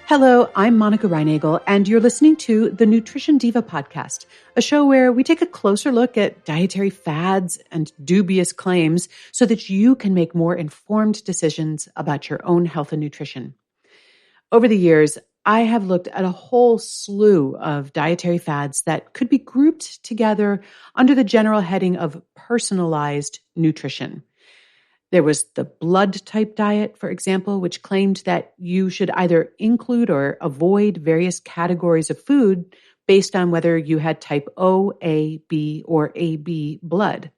Hello, I'm Monica Reinagel, and you're listening to the Nutrition Diva podcast, a show where we take a closer look at dietary fads and dubious claims so that you can make more informed decisions about your own health and nutrition. Over the years, I have looked at a whole slew of dietary fads that could be grouped together under the general heading of personalized nutrition. There was the blood type diet, for example, which claimed that you should either include or avoid various categories of food based on whether you had type O, A, B, or AB blood.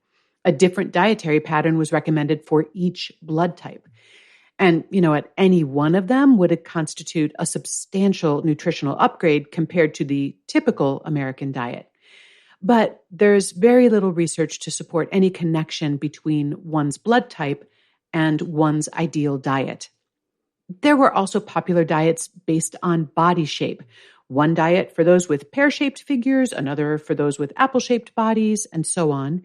A different dietary pattern was recommended for each blood type. And, at any one of them would constitute a substantial nutritional upgrade compared to the typical American diet. But there's very little research to support any connection between one's blood type and one's ideal diet. There were also popular diets based on body shape. One diet for those with pear-shaped figures, another for those with apple-shaped bodies, and so on.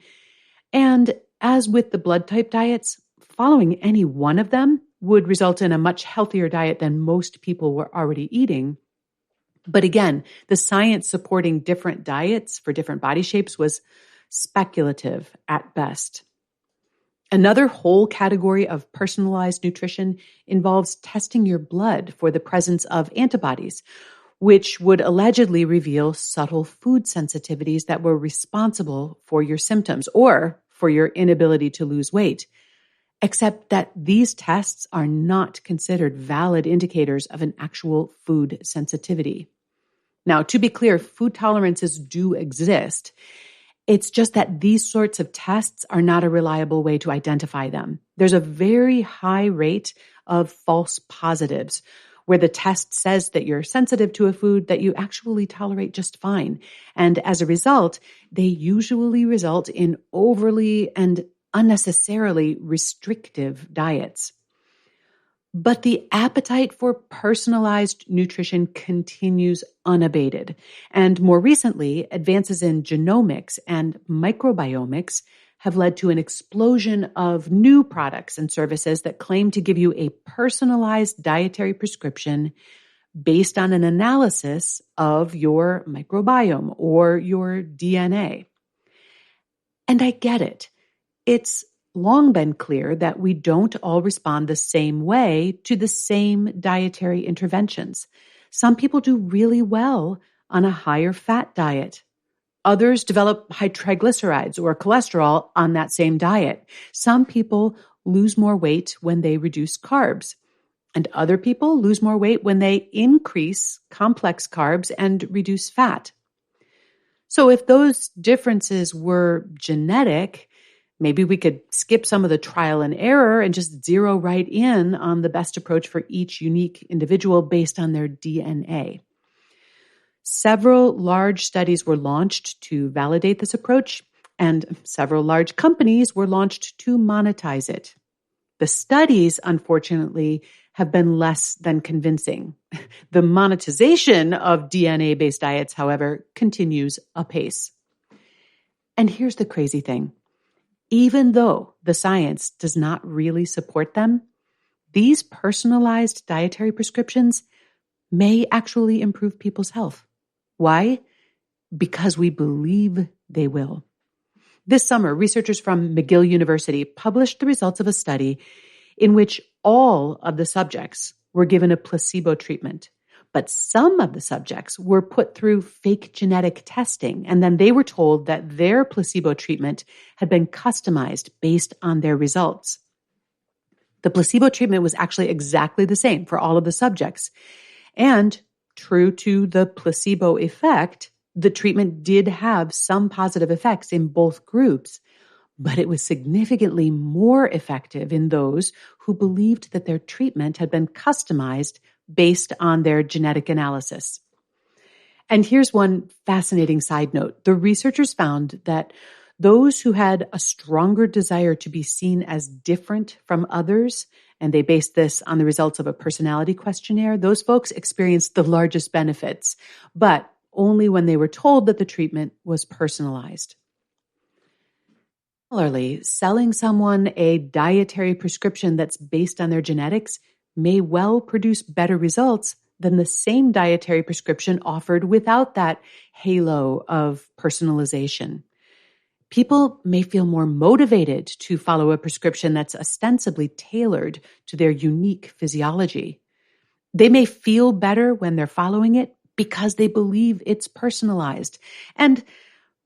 And as with the blood type diets, following any one of them would result in a much healthier diet than most people were already eating. But again, the science supporting different diets for different body shapes was speculative at best. Another whole category of personalized nutrition involves testing your blood for the presence of antibodies, which would allegedly reveal subtle food sensitivities that were responsible for your symptoms or for your inability to lose weight. Except that these tests are not considered valid indicators of an actual food sensitivity. Now, to be clear, food tolerances do exist. It's just that these sorts of tests are not a reliable way to identify them. There's a very high rate of false positives, where the test says that you're sensitive to a food that you actually tolerate just fine. And as a result, they usually result in overly and unnecessarily restrictive diets. But the appetite for personalized nutrition continues unabated. And more recently, advances in genomics and microbiomics have led to an explosion of new products and services that claim to give you a personalized dietary prescription based on an analysis of your microbiome or your DNA. And I get it. It's long been clear that we don't all respond the same way to the same dietary interventions. Some people do really well on a higher fat diet. Others develop high triglycerides or cholesterol on that same diet. Some people lose more weight when they reduce carbs. And other people lose more weight when they increase complex carbs and reduce fat. So if those differences were genetic, maybe we could skip some of the trial and error and just zero right in on the best approach for each unique individual based on their DNA. Several large studies were launched to validate this approach, and several large companies were launched to monetize it. The studies, unfortunately, have been less than convincing. The monetization of DNA-based diets, however, continues apace. And here's the crazy thing. Even though the science does not really support them, these personalized dietary prescriptions may actually improve people's health. Why? Because we believe they will. This summer, researchers from McGill University published the results of a study in which all of the subjects were given a placebo treatment. But some of the subjects were put through fake genetic testing, and then they were told that their placebo treatment had been customized based on their results. The placebo treatment was actually exactly the same for all of the subjects. And true to the placebo effect, the treatment did have some positive effects in both groups, but it was significantly more effective in those who believed that their treatment had been customized based on their genetic analysis. And here's one fascinating side note. The researchers found that those who had a stronger desire to be seen as different from others, and they based this on the results of a personality questionnaire, those folks experienced the largest benefits, but only when they were told that the treatment was personalized. Similarly, selling someone a dietary prescription that's based on their genetics may well produce better results than the same dietary prescription offered without that halo of personalization. People may feel more motivated to follow a prescription that's ostensibly tailored to their unique physiology. They may feel better when they're following it because they believe it's personalized. And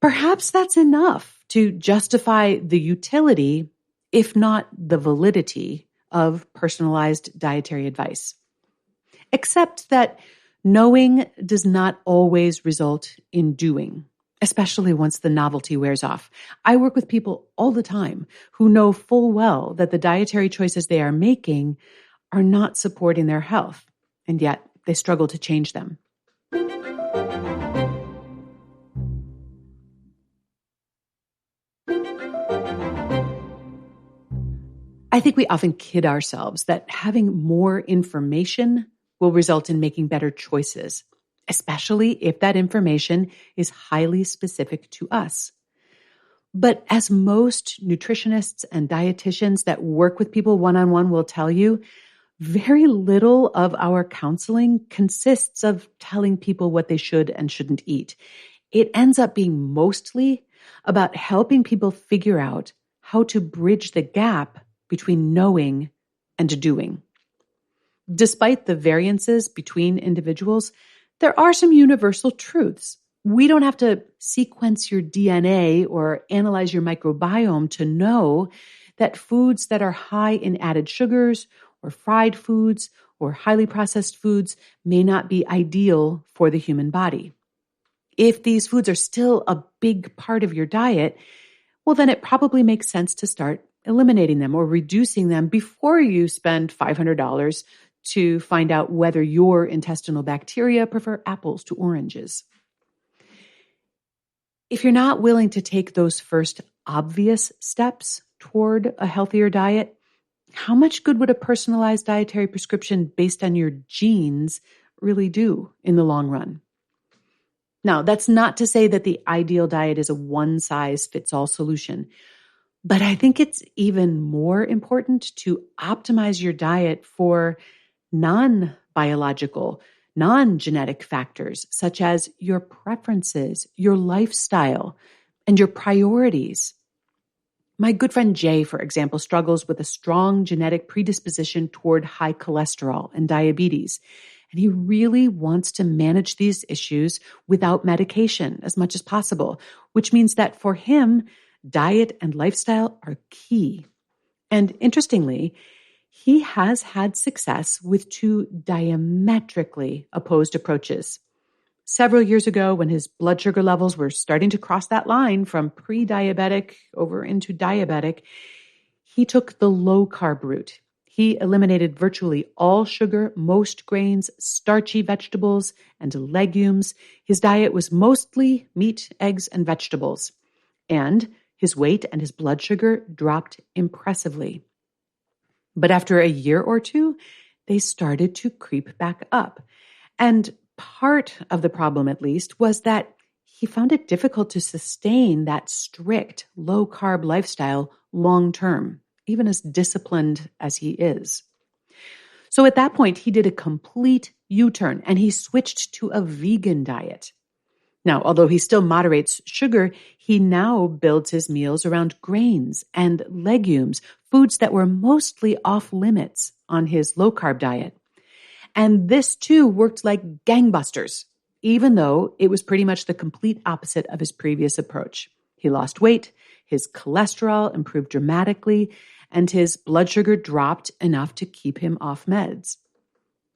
perhaps that's enough to justify the utility, if not the validity, of personalized dietary advice. Except that knowing does not always result in doing, especially once the novelty wears off. I work with people all the time who know full well that the dietary choices they are making are not supporting their health, and yet they struggle to change them. I think we often kid ourselves that having more information will result in making better choices, especially if that information is highly specific to us. But as most nutritionists and dietitians that work with people one-on-one will tell you, very little of our counseling consists of telling people what they should and shouldn't eat. It ends up being mostly about helping people figure out how to bridge the gap between knowing and doing. Despite the variances between individuals, there are some universal truths. We don't have to sequence your DNA or analyze your microbiome to know that foods that are high in added sugars or fried foods or highly processed foods may not be ideal for the human body. If these foods are still a big part of your diet, well, then it probably makes sense to start eliminating them or reducing them before you spend $500 to find out whether your intestinal bacteria prefer apples to oranges. If you're not willing to take those first obvious steps toward a healthier diet, how much good would a personalized dietary prescription based on your genes really do in the long run? Now, that's not to say that the ideal diet is a one-size-fits-all solution, but I think it's even more important to optimize your diet for non-biological, non-genetic factors, such as your preferences, your lifestyle, and your priorities. My good friend Jay, for example, struggles with a strong genetic predisposition toward high cholesterol and diabetes. And he really wants to manage these issues without medication as much as possible, which means that for him, diet and lifestyle are key. And interestingly, he has had success with two diametrically opposed approaches. Several years ago, when his blood sugar levels were starting to cross that line from pre-diabetic over into diabetic, he took the low-carb route. He eliminated virtually all sugar, most grains, starchy vegetables, and legumes. His diet was mostly meat, eggs, and vegetables. And his weight and his blood sugar dropped impressively. But after a year or two, they started to creep back up. And part of the problem, at least, was that he found it difficult to sustain that strict low-carb lifestyle long-term, even as disciplined as he is. So at that point, he did a complete U-turn and he switched to a vegan diet. Now, although he still moderates sugar, he now builds his meals around grains and legumes, foods that were mostly off limits on his low-carb diet. And this too worked like gangbusters, even though it was pretty much the complete opposite of his previous approach. He lost weight, his cholesterol improved dramatically, and his blood sugar dropped enough to keep him off meds.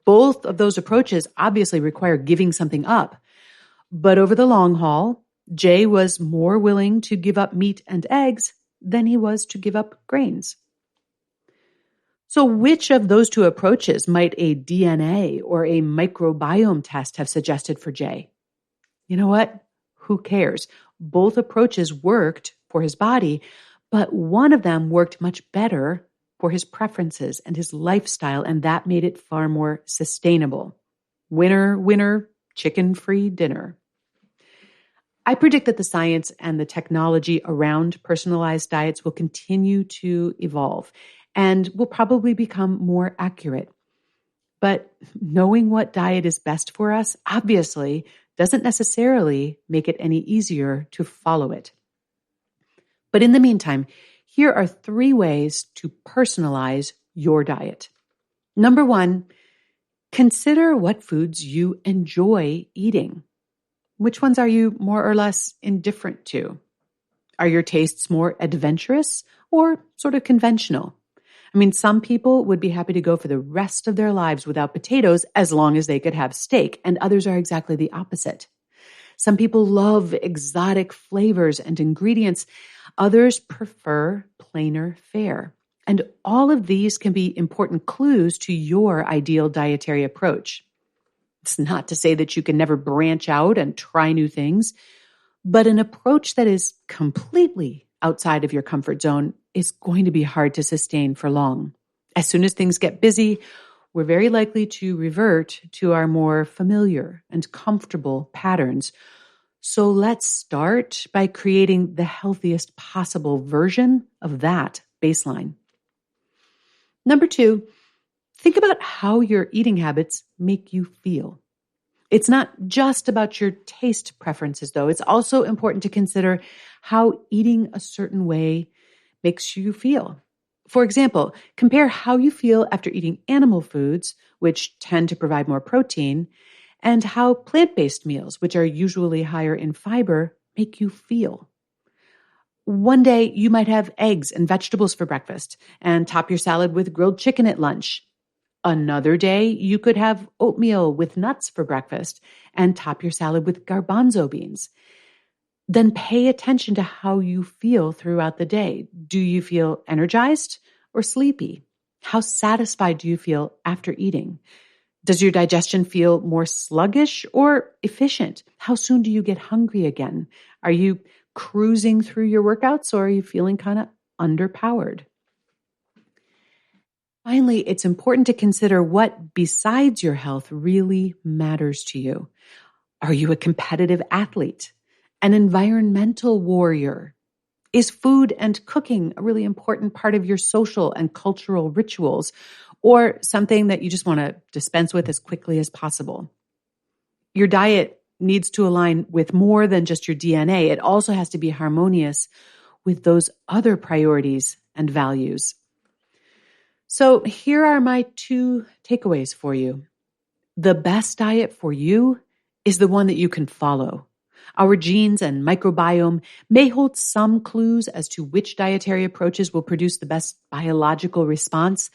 Both of those approaches obviously require giving something up. But over the long haul, Jay was more willing to give up meat and eggs than he was to give up grains. So which of those two approaches might a DNA or a microbiome test have suggested for Jay? You know what? Who cares? Both approaches worked for his body, but one of them worked much better for his preferences and his lifestyle, and that made it far more sustainable. Winner, winner, chicken-free dinner. I predict that the science and the technology around personalized diets will continue to evolve and will probably become more accurate. But knowing what diet is best for us, obviously, doesn't necessarily make it any easier to follow it. But in the meantime, here are 3 ways to personalize your diet. Number 1, consider what foods you enjoy eating. Which ones are you more or less indifferent to? Are your tastes more adventurous or sort of conventional? I mean, some people would be happy to go for the rest of their lives without potatoes as long as they could have steak, and others are exactly the opposite. Some people love exotic flavors and ingredients. Others prefer plainer fare. And all of these can be important clues to your ideal dietary approach. It's not to say that you can never branch out and try new things, but an approach that is completely outside of your comfort zone is going to be hard to sustain for long. As soon as things get busy, we're very likely to revert to our more familiar and comfortable patterns. So let's start by creating the healthiest possible version of that baseline. Number 2, think about how your eating habits make you feel. It's not just about your taste preferences, though. It's also important to consider how eating a certain way makes you feel. For example, compare how you feel after eating animal foods, which tend to provide more protein, and how plant-based meals, which are usually higher in fiber, make you feel. One day, you might have eggs and vegetables for breakfast and top your salad with grilled chicken at lunch. Another day, you could have oatmeal with nuts for breakfast and top your salad with garbanzo beans. Then pay attention to how you feel throughout the day. Do you feel energized or sleepy? How satisfied do you feel after eating? Does your digestion feel more sluggish or efficient? How soon do you get hungry again? Are you cruising through your workouts or are you feeling kind of underpowered? Finally, it's important to consider what besides your health really matters to you. Are you a competitive athlete? An environmental warrior? Is food and cooking a really important part of your social and cultural rituals, or something that you just want to dispense with as quickly as possible? Your diet needs to align with more than just your DNA. It also has to be harmonious with those other priorities and values. So here are my 2 takeaways for you. The best diet for you is the one that you can follow. Our genes and microbiome may hold some clues as to which dietary approaches will produce the best biological response,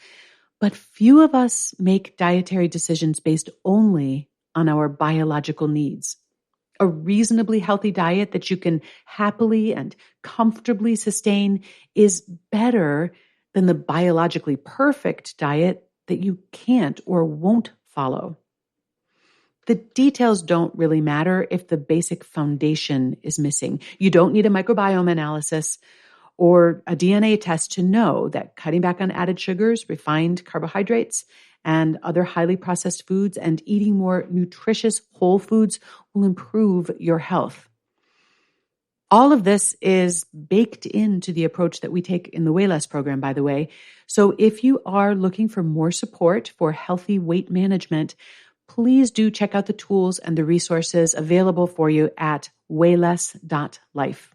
but few of us make dietary decisions based only on our biological needs. A reasonably healthy diet that you can happily and comfortably sustain is better than the biologically perfect diet that you can't or won't follow. The details don't really matter if the basic foundation is missing. You don't need a microbiome analysis or a DNA test to know that cutting back on added sugars, refined carbohydrates, and other highly processed foods and eating more nutritious whole foods will improve your health. All of this is baked into the approach that we take in the Way Less program, by the way. So if you are looking for more support for healthy weight management, please do check out the tools and the resources available for you at wayless.life.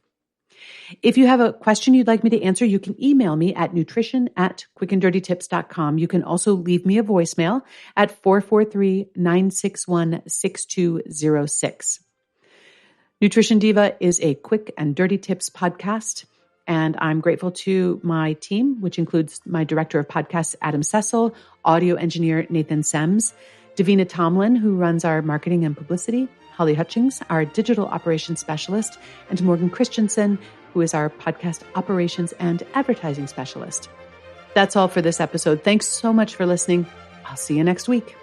If you have a question you'd like me to answer, you can email me at nutrition@quickanddirtytips.com. You can also leave me a voicemail at 443-961-6206. Nutrition Diva is a quick and dirty tips podcast, and I'm grateful to my team, which includes my director of podcasts, Adam Cecil, audio engineer, Nathan Sems, Davina Tomlin, who runs our marketing and publicity, Holly Hutchings, our digital operations specialist, and Morgan Christensen, who is our podcast operations and advertising specialist. That's all for this episode. Thanks so much for listening. I'll see you next week.